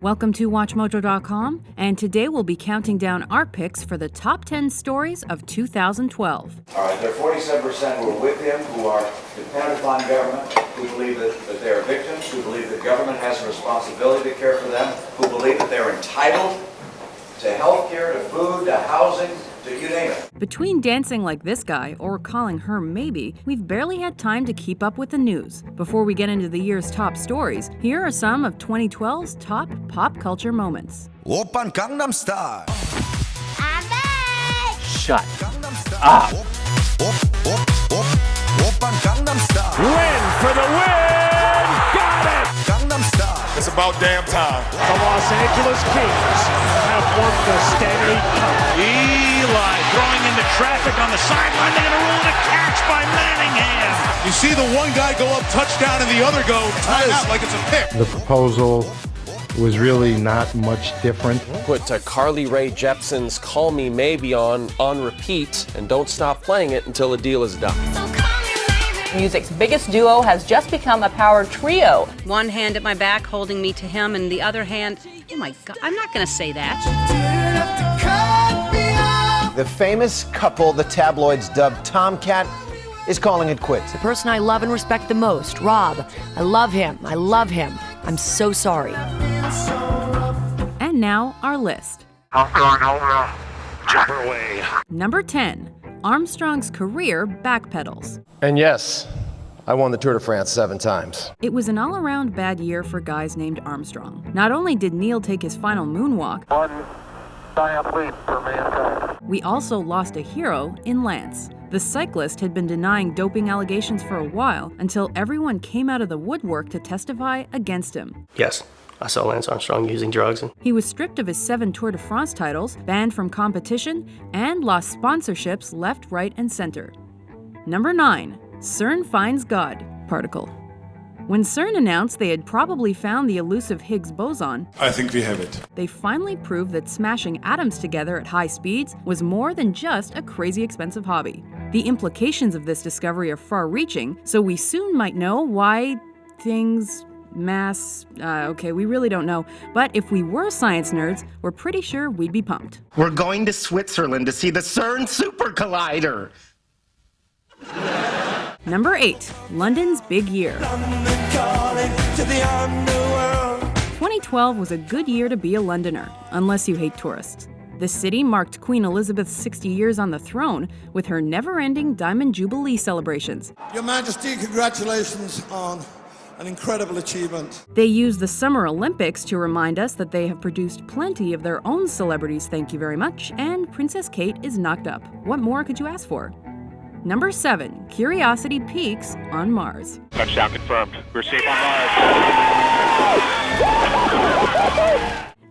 Welcome to WatchMojo.com, and today we'll be counting down our picks for the top 10 stories of 2012. All right, there are 47% who are with him, who are dependent upon government, who believe that they are victims, who believe that government has a responsibility to care for them, who believe that they're entitled to health care, to food, to housing, to you name it. Between dancing like this guy or calling her maybe, we've barely had time to keep up with the news. Before we get into the year's top stories, here are some of 2012's top pop culture moments. Oppan Gangnam Style. I'm back! Shut Gangnam Style. up. Oppan Gangnam Style. Win for the win! Got it! Gangnam Style. It's about damn time. The Los Angeles Kings have won the Stanley Cup. Eli throwing into traffic on the sideline. They're going to rule it a catch by Manningham. You see the one guy go up touchdown and the other go timeout like it's a pick. The proposal was really not much different. Put Carly Rae Jepsen's Call Me Maybe on repeat and don't stop playing it until the deal is done. Music's biggest duo has just become a power trio. One hand at my back holding me to him, and the other hand, oh my God, I'm not going to say that. The famous couple the tabloids dubbed Tomcat is calling it quits. The person I love and respect the most, Rob. I love him. I love him. I'm so sorry. And now, our list. Number 10. Armstrong's career backpedals. And yes, I won the Tour de France 7 times. It was an all-around bad year for guys named Armstrong. Not only did Neil take his final moonwalk, One diathlete for mankind. we also lost a hero in Lance. The cyclist had been denying doping allegations for a while until everyone came out of the woodwork to testify against him. Yes, I saw Lance Armstrong using drugs. He was stripped of his 7 Tour de France titles, banned from competition, and lost sponsorships left, right, and center. Number 9. CERN finds God particle. When CERN announced they had probably found the elusive Higgs boson, I think we have it. they finally proved that smashing atoms together at high speeds was more than just a crazy expensive hobby. The implications of this discovery are far-reaching, so we soon might know why things... we really don't know. But if we were science nerds, we're pretty sure we'd be pumped. We're going to Switzerland to see the CERN Super Collider. Number 8. London's big year. 2012 was a good year to be a Londoner, unless you hate tourists. The city marked Queen Elizabeth's 60 years on the throne with her never-ending Diamond Jubilee celebrations. Your Majesty, congratulations on an incredible achievement. They used the Summer Olympics to remind us that they have produced plenty of their own celebrities, thank you very much, and Princess Kate is knocked up. What more could you ask for? Number 7. Curiosity peaks on Mars. Touchdown confirmed. We're safe on Mars.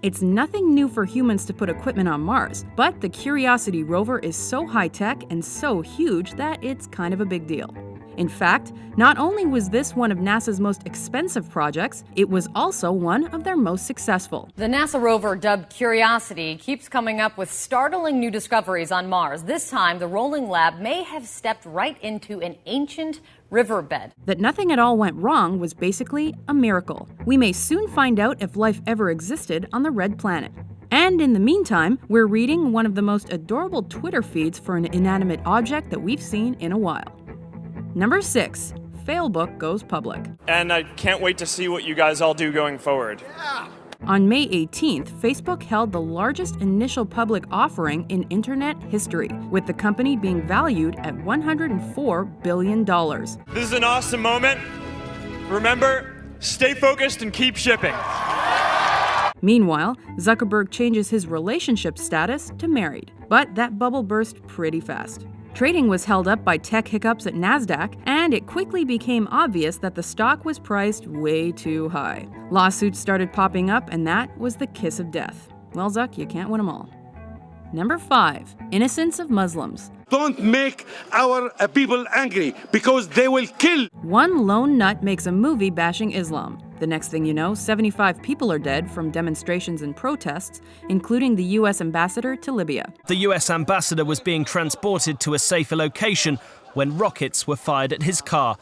It's nothing new for humans to put equipment on Mars, but the Curiosity rover is so high-tech and so huge that it's kind of a big deal. In fact, not only was this one of NASA's most expensive projects, it was also one of their most successful. The NASA rover dubbed Curiosity keeps coming up with startling new discoveries on Mars. This time, the rolling lab may have stepped right into an ancient riverbed. That nothing at all went wrong was basically a miracle. We may soon find out if life ever existed on the red planet. And in the meantime, we're reading one of the most adorable Twitter feeds for an inanimate object that we've seen in a while. Number 6. Failbook goes public. And I can't wait to see what you guys all do going forward. On May 18th, Facebook held the largest initial public offering in internet history, with the company being valued at $104 billion. This is an awesome moment. Remember, stay focused and keep shipping. Meanwhile, Zuckerberg changes his relationship status to married, but that bubble burst pretty fast. Trading was held up by tech hiccups at NASDAQ, and it quickly became obvious that the stock was priced way too high. Lawsuits started popping up, and that was the kiss of death. Well, Zuck, you can't win them all. Number 5. Innocence of Muslims. Don't make our people angry, because they will kill. One lone nut makes a movie bashing Islam. The next thing you know, 75 people are dead from demonstrations and protests, including the U.S. ambassador to Libya. The U.S. ambassador was being transported to a safer location when rockets were fired at his car.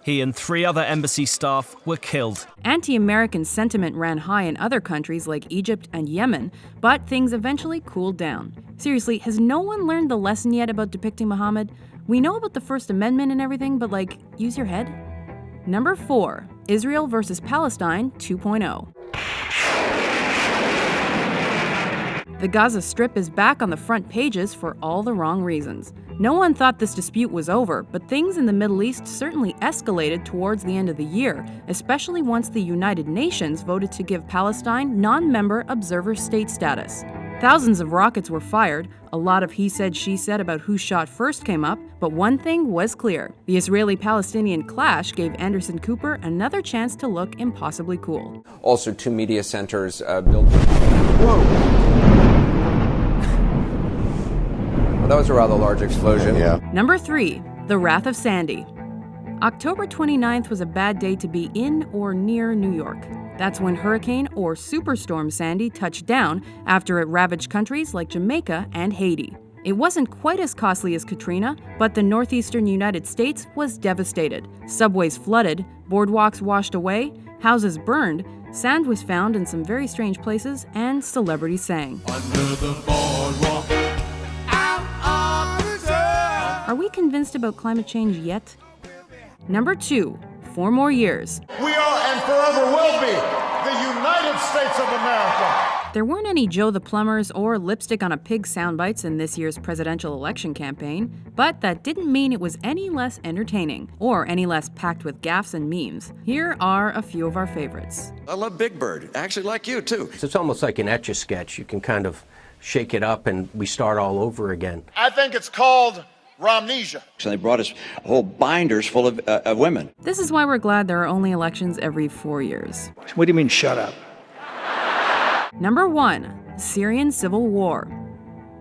He and 3 other embassy staff were killed. Anti-American sentiment ran high in other countries like Egypt and Yemen, but things eventually cooled down. Seriously, has no one learned the lesson yet about depicting Muhammad? We know about the First Amendment and everything, but use your head. Number 4, Israel versus Palestine 2.0. The Gaza Strip is back on the front pages for all the wrong reasons. No one thought this dispute was over, but things in the Middle East certainly escalated towards the end of the year, especially once the United Nations voted to give Palestine non-member observer state status. Thousands of rockets were fired, a lot of he said, she said about who shot first came up, but one thing was clear. The Israeli-Palestinian clash gave Anderson Cooper another chance to look impossibly cool. Also, 2 media centers built... Whoa! Well, that was a rather large explosion. Yeah. Number 3, the Wrath of Sandy. October 29th was a bad day to be in or near New York. That's when Hurricane or Superstorm Sandy touched down after it ravaged countries like Jamaica and Haiti. It wasn't quite as costly as Katrina, but the northeastern United States was devastated. Subways flooded, boardwalks washed away, houses burned, sand was found in some very strange places, and celebrities sang. Under the boardwalk, Are we convinced about climate change yet? Number 2, 4 more years. We are and forever will be the United States of America. There weren't any Joe the Plumbers or lipstick on a pig soundbites in this year's presidential election campaign, but that didn't mean it was any less entertaining or any less packed with gaffes and memes. Here are a few of our favorites. I love Big Bird, actually like you too. It's almost like an Etch-a-Sketch. You can kind of shake it up and we start all over again. I think it's called Romnesia. So they brought us whole binders full of women. This is why we're glad there are only elections every 4 years. What do you mean, shut up? Number 1, Syrian Civil War.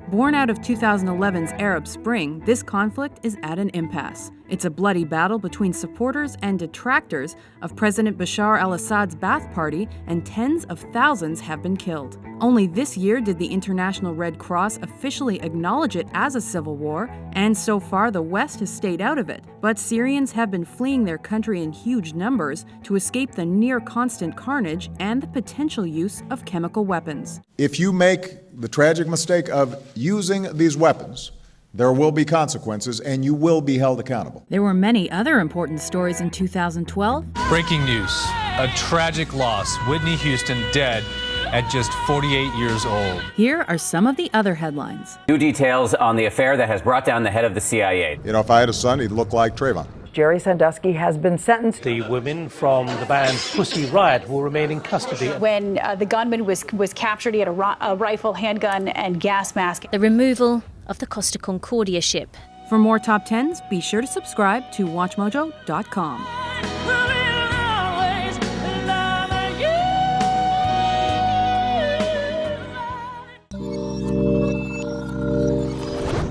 Born out of 2011's Arab Spring, this conflict is at an impasse. It's a bloody battle between supporters and detractors of President Bashar al-Assad's Ba'ath Party, and tens of thousands have been killed. Only this year did the International Red Cross officially acknowledge it as a civil war, and so far the West has stayed out of it. But Syrians have been fleeing their country in huge numbers to escape the near-constant carnage and the potential use of chemical weapons. If you make the tragic mistake of using these weapons, there will be consequences and you will be held accountable. There were many other important stories in 2012. Breaking news. A tragic loss. Whitney Houston dead at just 48 years old. Here are some of the other headlines. New details on the affair that has brought down the head of the CIA. You know, if I had a son, he'd look like Trayvon. Jerry Sandusky has been sentenced. The women from the band Pussy Riot will remain in custody. When the gunman was captured, he had a rifle, handgun, and gas mask. The removal of the Costa Concordia ship. For more top 10s, be sure to subscribe to WatchMojo.com.